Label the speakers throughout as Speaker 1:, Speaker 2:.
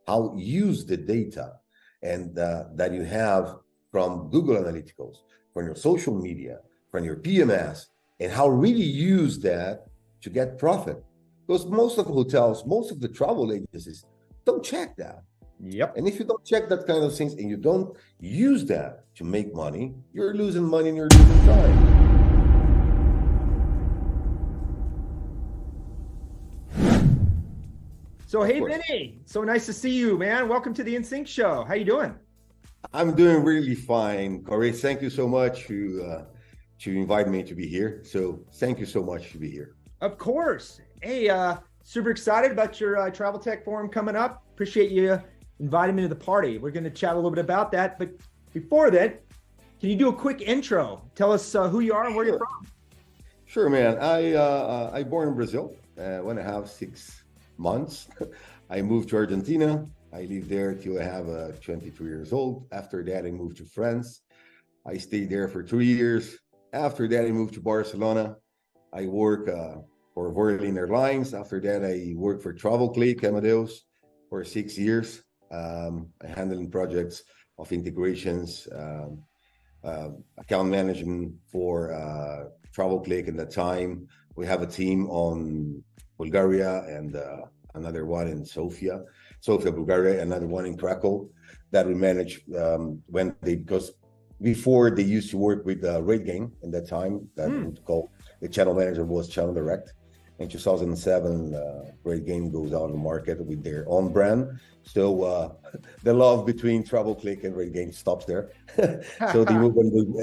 Speaker 1: how use the data and that you have from Google Analytics, from your social media, from your PMS, and how really use that to get profit. Because most of the hotels, most of the travel agencies don't check that.
Speaker 2: Yep.
Speaker 1: And if you don't check that kind of things and you don't use that to make money, you're losing money and you're losing time.
Speaker 2: So, hey, Vinnie, so nice to see you, man. Welcome to the InnSync Show. How you doing?
Speaker 1: I'm doing really fine, Cory. Thank you so much to invite me to be here. So thank you so much to be here.
Speaker 2: Of course. Hey, super excited about your TravelTech forum coming up. Appreciate you inviting me to the party. We're going to chat a little bit about that. But before that, can you do a quick intro? Tell us who you are and where you're from.
Speaker 1: Sure, man. I born in Brazil when I have 6 months. I moved to Argentina. I lived there till I have 23 years old. After that, I moved to France. I stayed there for 2 years. After that, I moved to Barcelona. I work for Vueling Airlines. After that, I worked for TravelTech, Amadeus, for 6 years. Handling projects of integrations, account management for TravelTech. At that time, we have a team on Bulgaria and another one in Sofia, Bulgaria, another one in Krakow that we manage because before they used to work with Rate Game in that time that would call the channel manager was Channel Direct. In 2007, Rate Game goes out on the market with their own brand. So the love between TravelTech and Rate Game stops there. So they moved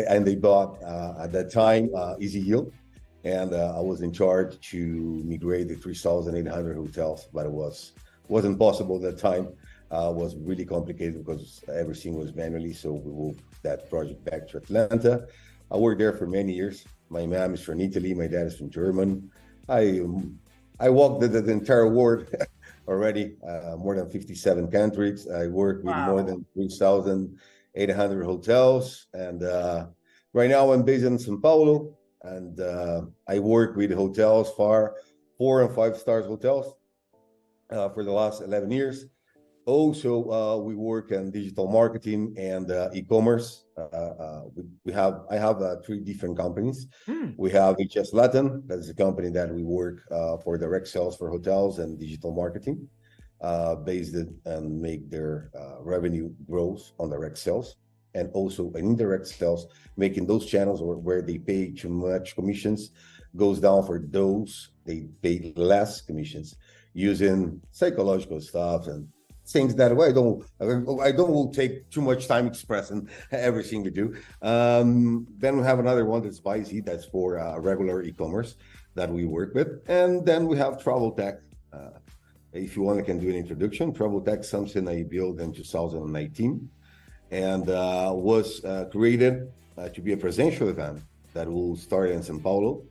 Speaker 1: and they bought at that time Easy Yield. And I was in charge to migrate the 3,800 hotels, but it wasn't possible at that time. Was really complicated because everything was manually. So we moved that project back to Atlanta. I worked there for many years. My mom is from Italy. My dad is from Germany. I walked the entire world already, more than 57 countries. I worked with more than 3,800 hotels. And right now I'm based in São Paulo. And I work with hotels, 4 and 5 stars hotels for the last 11 years. Also, we work in digital marketing and e-commerce. I have 3 different companies. We have HS Latin, that's a company that we work for direct sales for hotels and digital marketing, based and make their revenue growth on direct sales. And also an indirect sales, making those channels where they pay too much commissions goes down for those they pay less commissions, using psychological stuff and things that way. I don't take too much time expressing everything we do. Then we have another one that's Spicy, that's for regular e-commerce that we work with. And then we have TravelTech. If you want, I can do an introduction. TravelTech, something I built in 2019. And was created to be a presential event that will start in São Paulo,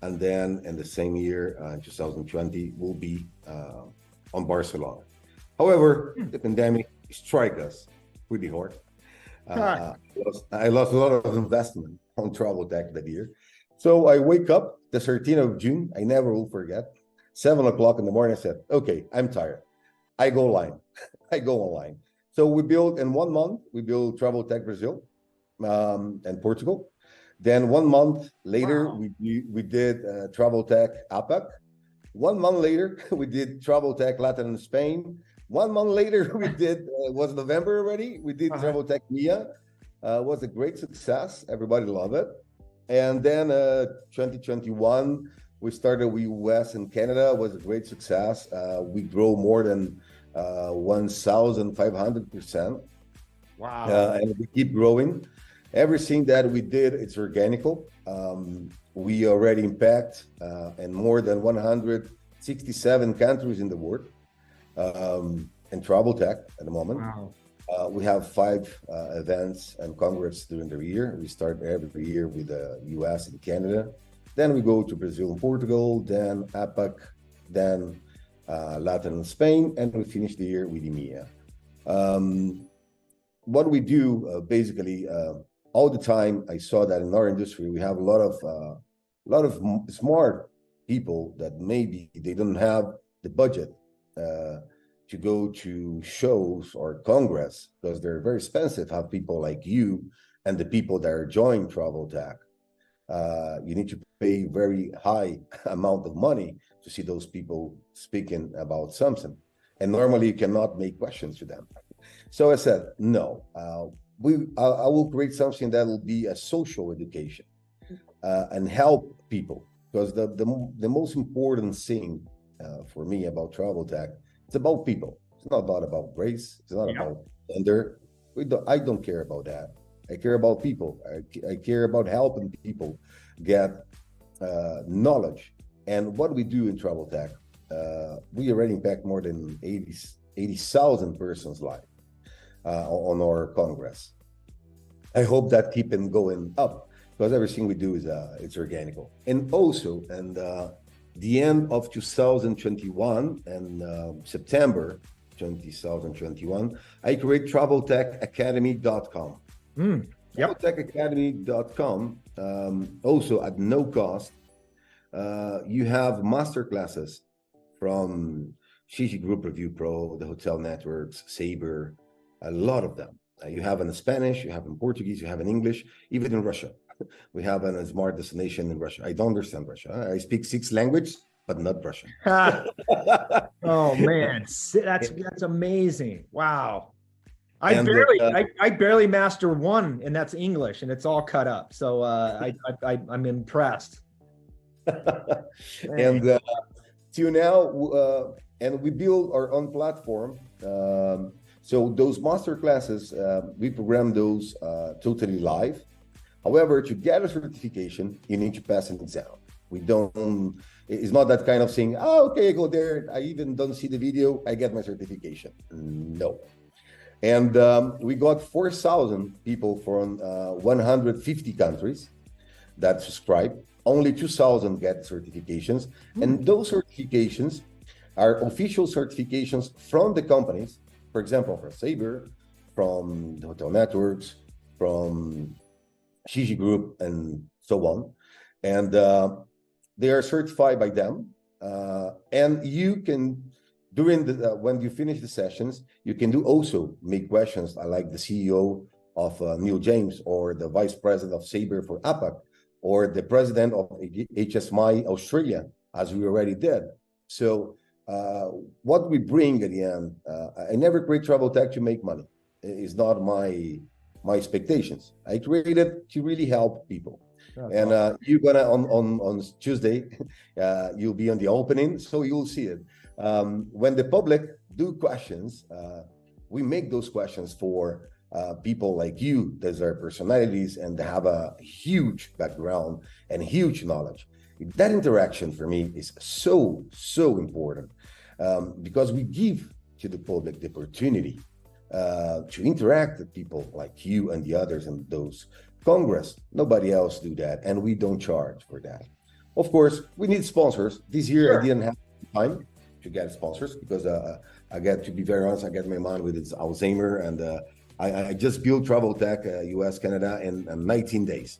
Speaker 1: and then in the same year, 2020, will be on Barcelona. However, the pandemic struck us pretty hard. I lost a lot of investment on TravelTech that year. So I wake up the 13th of June, I never will forget, 7 o'clock in the morning, I said, okay, I'm tired. I go online. So we built in 1 month, we built TravelTech Brazil and Portugal. Then 1 month later, we did TravelTech APAC. 1 month later, we did TravelTech Latin and Spain. 1 month later, we did, was November already, we did TravelTech MIA. Was a great success, everybody loved it. And then 2021, we started with US and Canada, was a great success. We grow more than 1,500%.
Speaker 2: Wow.
Speaker 1: And we keep growing. Everything that we did, it's organical. We already impact in more than 167 countries in the world in TravelTech at the moment.
Speaker 2: Wow.
Speaker 1: We have 5 events and congress during the year. We start every year with the US and Canada. Then we go to Brazil and Portugal, then APAC, then Latin and Spain, and we finish the year with EMEA. What we do basically all the time, I saw that in our industry we have a lot of smart people that maybe they don't have the budget to go to shows or congress, because they're very expensive, have people like you and the people that are joining TravelTech. You need to pay very high amount of money to see those people speaking about something. And normally you cannot make questions to them. So I said, no, I will create something that will be a social education and help people. Because the most important thing for me about TravelTech, it's about people. It's not about race. It's not about gender. I don't care about that. I care about people. I care about helping people get knowledge. And what we do in TravelTech, we already impact more than 80,000 persons live on our Congress. I hope that keeping going up, because everything we do is it's organical. And also, and the end of 2021 and September 2021, I create TravelTechAcademy.com. TravelTechAcademy.com, also at no cost. You have master classes from Gigi Group Review Pro, the Hotel Networks, Sabre, a lot of them. You have in Spanish, you have in Portuguese, you have in English, even in Russia. We have a smart destination in Russia. I don't understand Russia. I speak 6 languages, but not Russian.
Speaker 2: Oh man, that's amazing! Wow, I barely master one, and that's English, and it's all cut up. So I'm impressed.
Speaker 1: And till now, and we build our own platform. So those master classes, we program those totally live. However, to get a certification, you need to pass an exam. We don't, it's not that kind of thing, oh, okay, I go there, I even don't see the video, I get my certification. No. And we got 4,000 people from 150 countries that subscribe. Only 2,000 get certifications. And those certifications are official certifications from the companies, for example, from Sabre, from the Hotel Networks, from Gigi Group, and so on. And they are certified by them. And you can, during the, when you finish the sessions, you can do also make questions like the CEO of Neil James, or the Vice President of Sabre for APAC, or the President of HSMI Australia, as we already did. So what we bring at the end, I never create TravelTech to make money. It's not my expectations. I created to really help people. And you're gonna on Tuesday, you'll be on the opening, so you'll see it. When the public do questions, we make those questions for people like you, that are personalities and have a huge background and huge knowledge. That interaction for me is so important, because we give to the public the opportunity to interact with people like you and the others in those Congress. Nobody else do that, and we don't charge for that. Of course, we need sponsors. This year I didn't have time to get sponsors, because I get, to be very honest, I get my mind with its Alzheimer, and I just built TravelTech US Canada in 19 days.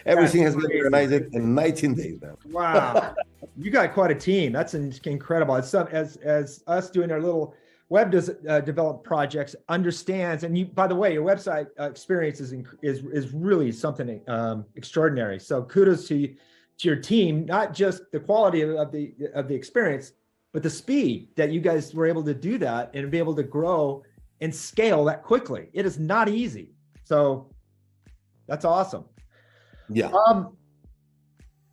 Speaker 1: Everything has been organized in 19 days now.
Speaker 2: Wow, you got quite a team. That's incredible. As us doing our little web development projects understands, and you, by the way, your website experience is really something extraordinary. So kudos to your team, not just the quality of the experience, but the speed that you guys were able to do that and be able to grow and scale that quickly. It is not easy. So that's awesome.
Speaker 1: Yeah.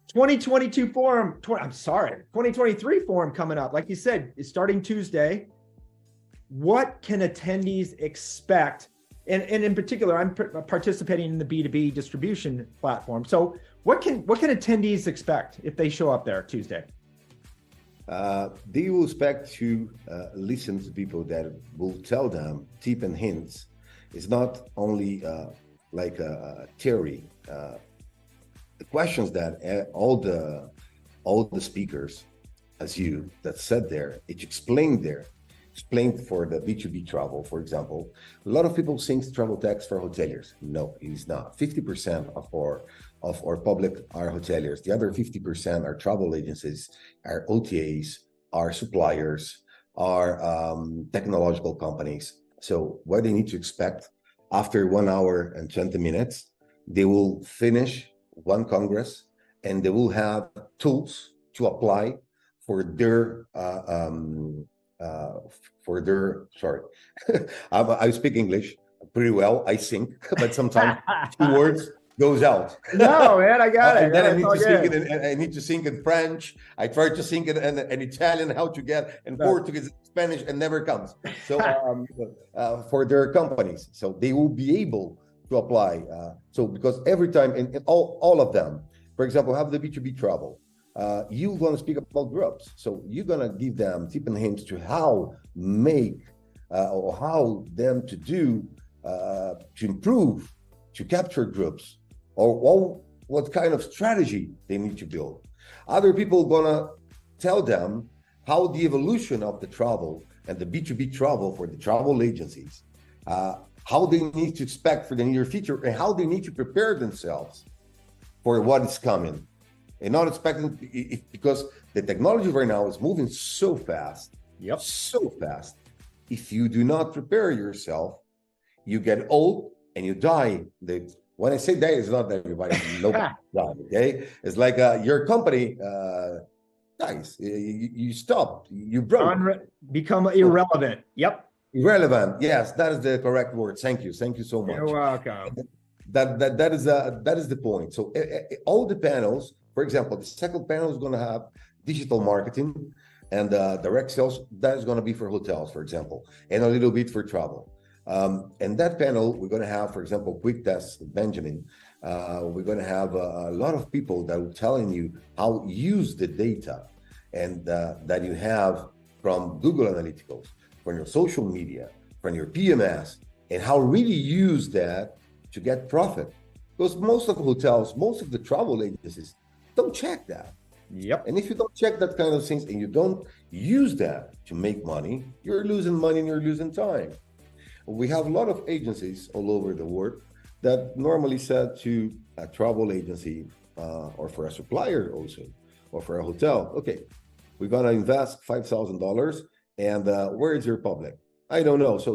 Speaker 2: 2022 forum, 2023 forum coming up. Like you said, it's starting Tuesday. What can attendees expect? And in particular, I'm participating in the B2B distribution platform. So what can attendees expect if they show up there Tuesday?
Speaker 1: They will expect to listen to people that will tell them tips and hints. It's not only like a theory. The questions that all the speakers, as you that said there, it's explained for the B2B travel, for example. A lot of people think TravelTech for hoteliers. No, it is not. 50% of our public are hoteliers. The other 50% are travel agencies, are OTAs, are suppliers, are technological companies. So what they need to expect, after 1 hour and 20 minutes, they will finish one Congress and they will have tools to apply for their sorry, I speak English pretty well. I think, but sometimes two words goes out.
Speaker 2: No, man, I got it.
Speaker 1: And then I
Speaker 2: It's
Speaker 1: need
Speaker 2: all
Speaker 1: to sing
Speaker 2: good.
Speaker 1: it. I need to sing in French. I try to sing it in Italian, how to get, and
Speaker 2: Right.
Speaker 1: Portuguese, Spanish, and never comes. So for their companies, so they will be able to apply. So because every time, in all of them, for example, have the B2B travel. You're going to speak about groups, so you're going to give them tip and hints to how make or how them to do to improve, to capture groups, or what kind of strategy they need to build. Other people gonna tell them how the evolution of the travel and the B2B travel for the travel agencies, how they need to expect for the near future, and how they need to prepare themselves for what is coming. And not expecting, because the technology right now is moving so fast, so fast. If you do not prepare yourself, you get old and you die. When I say die, it's not that everybody, nobody died, okay? It's like your company dies. You stop, you broke.
Speaker 2: Become irrelevant. Yep.
Speaker 1: Irrelevant. Yes, that is the correct word. Thank you so much.
Speaker 2: You're welcome.
Speaker 1: That is the point. So all the panels, for example, the second panel is going to have digital marketing and direct sales. That is going to be for hotels, for example, and a little bit for travel. And that panel, we're going to have, for example, quick tests, Benjamin. We're going to have a lot of people that are telling you how use the data and that you have from Google Analytics, from your social media, from your PMS, and how really use that to get profit. Because most of the hotels, most of the travel agencies don't check that.
Speaker 2: Yep.
Speaker 1: And if you don't check that kind of things and you don't use that to make money, you're losing money and you're losing time. We have a lot of agencies all over the world that normally said to a travel agency or for a supplier also, or for a hotel, okay, we're going to invest $5,000 and where is your public? I don't know. So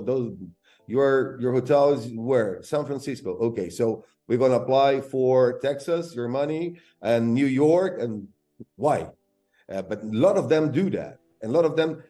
Speaker 1: your hotel is where? San Francisco. Okay, so we're going to apply for Texas, your money, and New York, and why? But a lot of them do that. And a lot of them,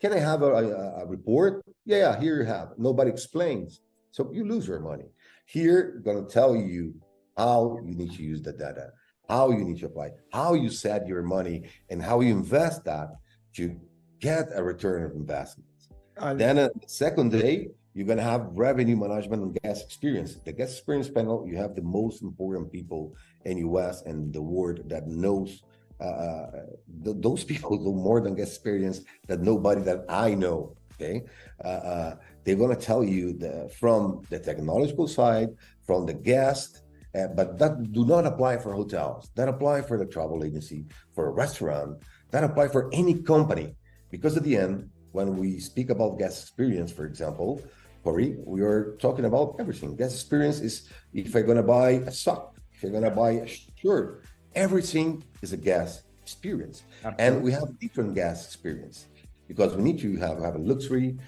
Speaker 1: can I have a report? Yeah, here you have. Nobody explains. So you lose your money. Here, I'm going to tell you how you need to use the data, how you need to apply, how you set your money, and how you invest that to get a return of investments. Then the second day, you're going to have revenue management and guest experience. The guest experience panel, you have the most important people in US and the world that knows those people do more than guest experience that nobody that I know. Okay, they're going to tell you from the technological side, from the guest, but that do not apply for hotels. That apply for the travel agency, for a restaurant. That apply for any company, because at the end, when we speak about guest experience, for example, Cory, we are talking about everything. Guest experience is if I'm going to buy a sock, if you're going to buy a shirt, everything is a guest experience. Absolutely. And we have different guest experience because we need to have a luxury,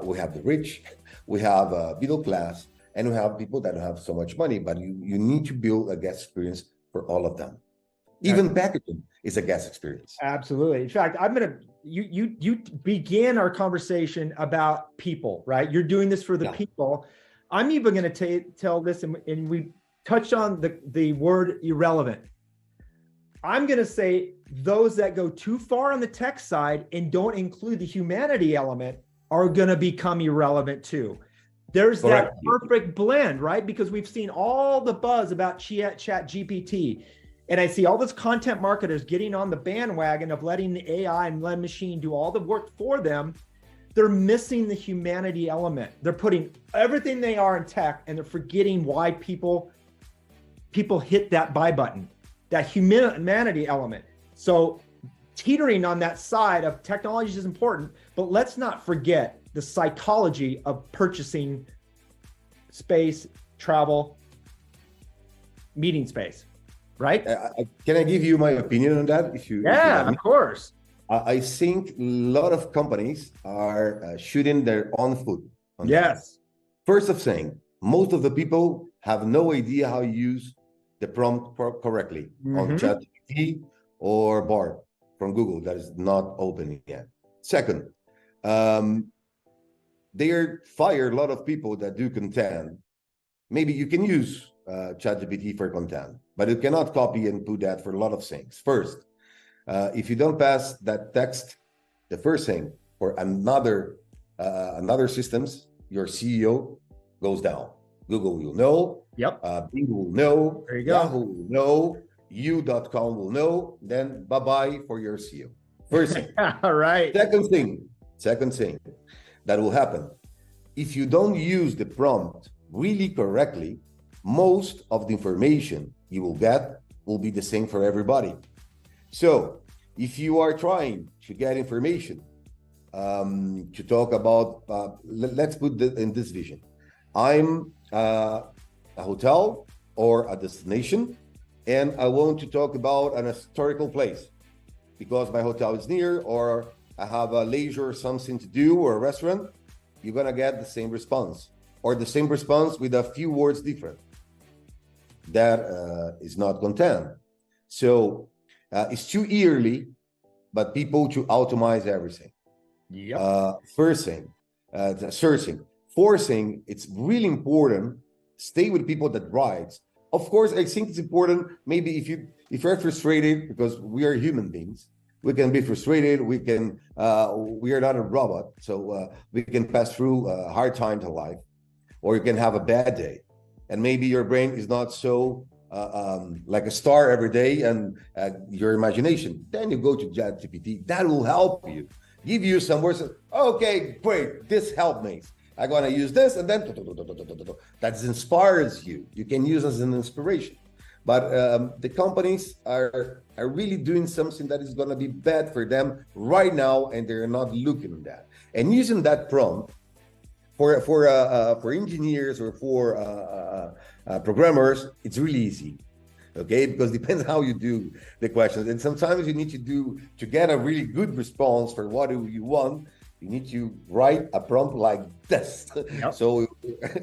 Speaker 1: we have the rich, we have middle class, and we have people that don't have so much money, but you need to build a guest experience for all of them. Even packaging is a guest experience.
Speaker 2: Absolutely. In fact, you began our conversation about people, right? You're doing this for the people. I'm even going to tell this, and we touched on the word irrelevant. I'm going to say those that go too far on the tech side and don't include the humanity element are going to become irrelevant too. There's that perfect blend, right? Because we've seen all the buzz about Chat GPT. And I see all those content marketers getting on the bandwagon of letting the AI and let machine do all the work for them. They're missing the humanity element. They're putting everything they are in tech, and they're forgetting why people hit that buy button, that humanity element. So teetering on that side of technology is important, but let's not forget the psychology of purchasing space, travel, meeting space. Right?
Speaker 1: Can I give you my opinion on that? If you
Speaker 2: of course.
Speaker 1: I think a lot of companies are shooting their own foot on that.
Speaker 2: Yes.
Speaker 1: First of saying, most of the people have no idea how to use the prompt correctly on ChatGPT or Bard from Google that is not open yet. Second, they are fired a lot of people that do content. Maybe you can use ChatGPT for content, but you cannot copy and put that for a lot of things. First, if you don't pass that text, the first thing for another systems, your CEO goes down. Google will know.
Speaker 2: Yep.
Speaker 1: Bing will know.
Speaker 2: There you go.
Speaker 1: Yahoo will know. You.com will know. Then bye-bye for your CEO. First thing.
Speaker 2: All right.
Speaker 1: Second thing that will happen. If you don't use the prompt really correctly, most of the information you will get will be the same for everybody. So if you are trying to get information, to talk about, let's put in this vision. I'm a hotel or a destination, and I want to talk about an historical place because my hotel is near, or I have a leisure or something to do, or a restaurant. You're gonna get the same response, or the same response with a few words different. That is not content. So it's too early, but people to automate everything.
Speaker 2: Yep.
Speaker 1: First thing, searching. Fourth thing, it's really important. Stay with people that writes. Of course, I think it's important. Maybe if you're frustrated, because we are human beings, we can be frustrated. We are not a robot, so we can pass through hard times in life, or you can have a bad day, and maybe your brain is not so like a star every day, and your imagination. Then you go to ChatGPT. That will help you, give you some words. Okay, great, this helped me. I'm gonna use this, and then that inspires you. You can use as an inspiration. But the companies are really doing something that is gonna be bad for them right now, and they're not looking at that. And using that prompt for engineers or for programmers, it's really easy. Okay, because it depends how you do the questions, and sometimes you need to get a really good response for what you want. You need to write a prompt like this. Yep. So,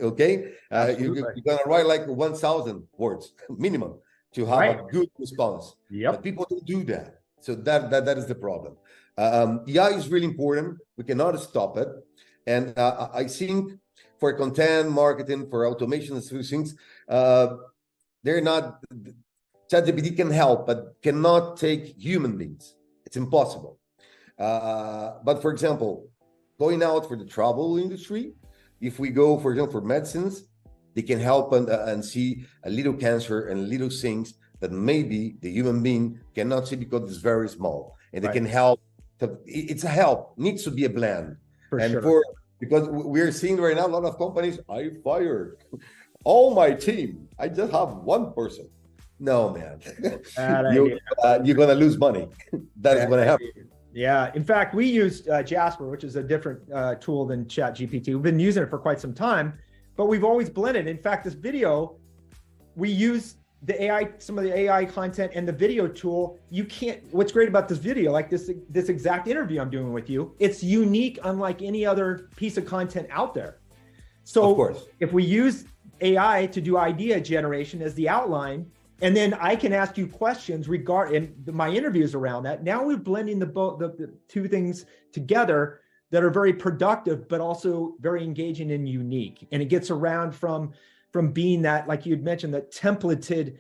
Speaker 1: okay, you're gonna write like 1,000 words minimum to have a good response.
Speaker 2: Yep.
Speaker 1: But people don't do that. So that is the problem. AI is really important. We cannot stop it. And I think for content marketing, for automation and things, they're not. ChatGPT can help, but cannot take human beings. It's impossible. But for example, going out for the travel industry, if we go, for example, for medicines, they can help and see a little cancer and little things that maybe the human being cannot see because it's very small, and they can help. It's a help. Needs to be a blend. Because we're seeing right now a lot of companies. I fired all my team. I just have one person. No, man, you're gonna lose money. That's gonna happen.
Speaker 2: Yeah. In fact, we used Jasper, which is a different tool than ChatGPT. We've been using it for quite some time, but we've always blended. In fact, this video, we use the AI, some of the AI content and the video tool. What's great about this video, like this exact interview I'm doing with you, it's unique, unlike any other piece of content out there. So
Speaker 1: of course, if
Speaker 2: we use AI to do idea generation as the outline, and then I can ask you questions regarding my interviews around that. Now we're blending the two things together that are very productive, but also very engaging and unique. And it gets around from being that, like you'd mentioned, that templated,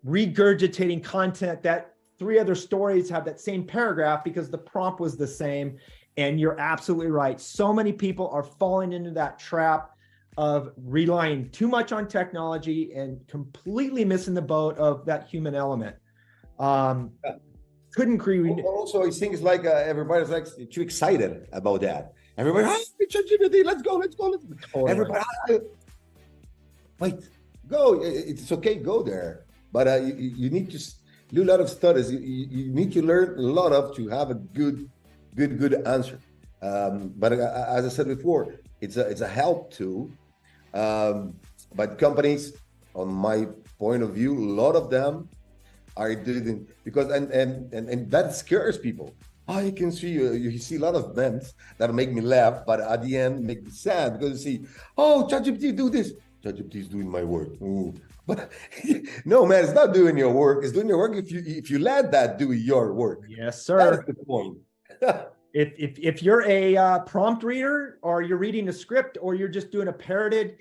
Speaker 2: regurgitating content that 3 other stories have that same paragraph because the prompt was the same. And you're absolutely right. So many people are falling into that trap of relying too much on technology and completely missing the boat of that human element. Couldn't agree.
Speaker 1: Also, I think it's like everybody's like too excited about that. Everybody, ChatGPT, let's go. Totally. Everybody, wait, go. It's okay, go there. But you need to do a lot of studies. You need to learn a lot to have a good answer. But as I said before, it's a help tool. But companies, on my point of view, a lot of them are doing because and that scares people. I can see you see a lot of memes that make me laugh, but at the end make me sad because you see, oh, ChatGPT do this. ChatGPT is doing my work. Ooh. But no, man, it's not doing your work. It's doing your work if you let that do your work.
Speaker 2: Yes, sir.
Speaker 1: That's the point.
Speaker 2: If you're a prompt reader, or you're reading a script, or you're just doing a parroted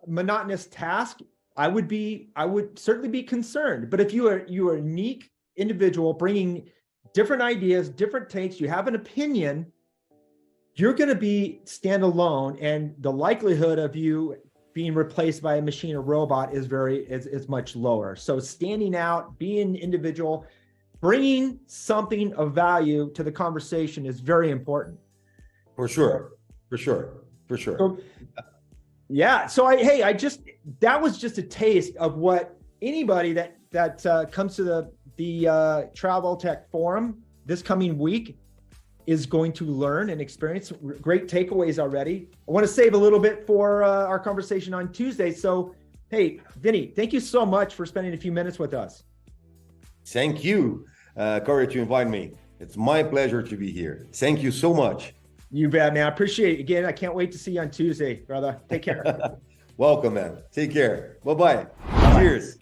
Speaker 2: monotonous task, I would certainly be concerned. But if you are a unique individual bringing different ideas, different takes, you have an opinion, you're going to stand alone, and the likelihood of you being replaced by a machine or robot is much lower. So standing out, being an individual, bringing something of value to the conversation is very important.
Speaker 1: For sure.
Speaker 2: So, yeah. So that was just a taste of what anybody that comes to the TravelTech forum this coming week is going to learn and experience. Great takeaways already. I want to save a little bit for our conversation on Tuesday. So, hey, Vinnie, thank you so much for spending a few minutes with us.
Speaker 1: Thank you, Cory, to invite me. It's my pleasure to be here. Thank you so much.
Speaker 2: You bet, man. I appreciate it. Again, I can't wait to see you on Tuesday, brother. Take care.
Speaker 1: Welcome, man. Take care. Bye-bye. Cheers.